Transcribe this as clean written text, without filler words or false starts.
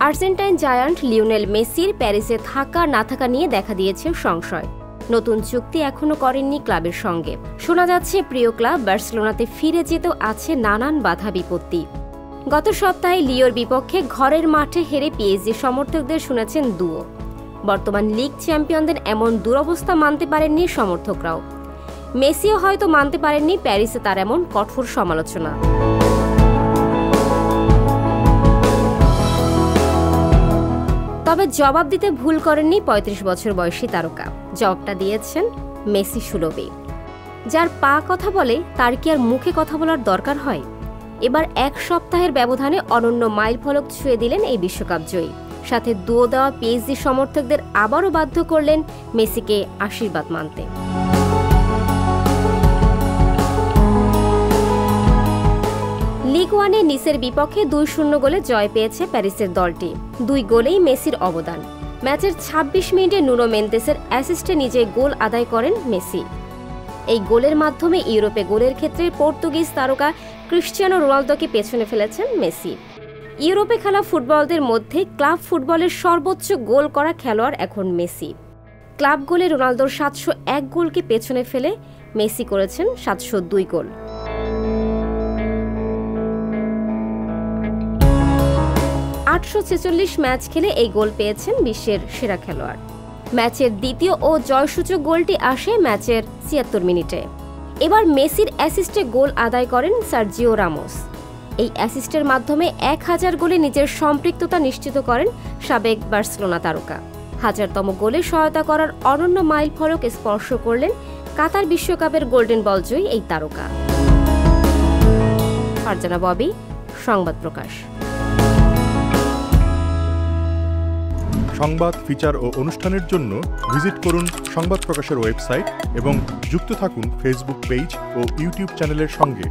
Argentine giant Lionel মেসির প্যারিসে থাকা না থাকা নিয়ে দেখা দিয়েছে সংশয়। নতুন চুক্তি এখনো করেননি ক্লাবের সঙ্গে। শোনা যাচ্ছে প্রিয় ক্লাব বার্সেলোনাতে ফিরে যেতেও আছে নানান বাধা বিপত্তি। গত সপ্তাহে লিওর বিপক্ষে ঘরের মাঠে হেরে পিএসজি সমর্থকদের শুনেছেন দুয়ো। বর্তমান লিগ চ্যাম্পিয়নদের এমন দুরবস্থা মানতে পারেননি সমর্থকরাও। মেসিও হয়তো মানতে পারেননি প্যারিসে তার এমন কঠোর সমালোচনা। তবে জবাব দিতে ভুল করেননি ৩৫ বছর বয়সী তারকা। জবাবটা দিয়েছেন মেসি সুলভে। যার পা কথা বলে তার কি আর মুখে কথা বলার দরকার হয়? এবার এক সপ্তাহের ব্যবধানে অনন্য মাইল ফলক ছুঁয়ে দিলেন এই বিশ্বকাপ জয়ী। সাথে দুয়ো দেওয়া পিএসজি সমর্থকদের আবারও বাধ্য করলেন মেসিকে আশীর্বাদ মানতে। লিগ ওয়ানে নিসের বিপক্ষে ২-০ গোলে জয় পেয়েছে প্যারিসের দলটি। ২ গোলেই মেসির অবদান। ম্যাচের ২৬ মিনিটে নুনো মেন্দেসের অ্যাসিস্টে নিজে গোল আদায় করেন মেসি। এই গোলের মাধ্যমে ইউরোপে গোলের ক্ষেত্রে পর্তুগিজ তারকা ক্রিশ্চিয়ানো রোনালদোকে পেছনে ফেলেছেন মেসি। ইউরোপে খেলা ফুটবলদের মধ্যে ক্লাব ফুটবলের সর্বোচ্চ গোল করা খেলোয়াড় এখন মেসি। ক্লাব গোলে রোনালদোর ৭০১ গোলকে পেছনে ফেলে মেসি করেছেন ৭০২ গোল। (৮৪৬ ম্যাচ খেলে এই গোল পেয়েছেন বিশ্বের সেরা খেলোয়াড়। ম্যাচের দ্বিতীয় ও জয়সূচক গোলটি আসে ম্যাচের ৭৬ মিনিটে। এবার মেসির অ্যাসিস্টে গোল আদায় করেন সার্জিও রামোস। এই অ্যাসিস্টের মাধ্যমে ১০০০ গোলে নিজের সম্পৃক্ততা নিশ্চিত করেন সাবেক বার্সেলোনা তারকা। ১০০০তম গোলে সহায়তা করার অনন্য মাইল ফলক স্পর্শ করলেন কাতার বিশ্বকাপের গোল্ডেন বল জয়ী এই তারকা। ফারজানা ববি, সংবাদ প্রকাশ। সংবাদ, ফিচার ও অনুষ্ঠানের জন্য ভিজিট করুন সংবাদ প্রকাশের ওয়েবসাইট এবং যুক্ত থাকুন ফেসবুক পেজ ও ইউটিউব চ্যানেলের সঙ্গে।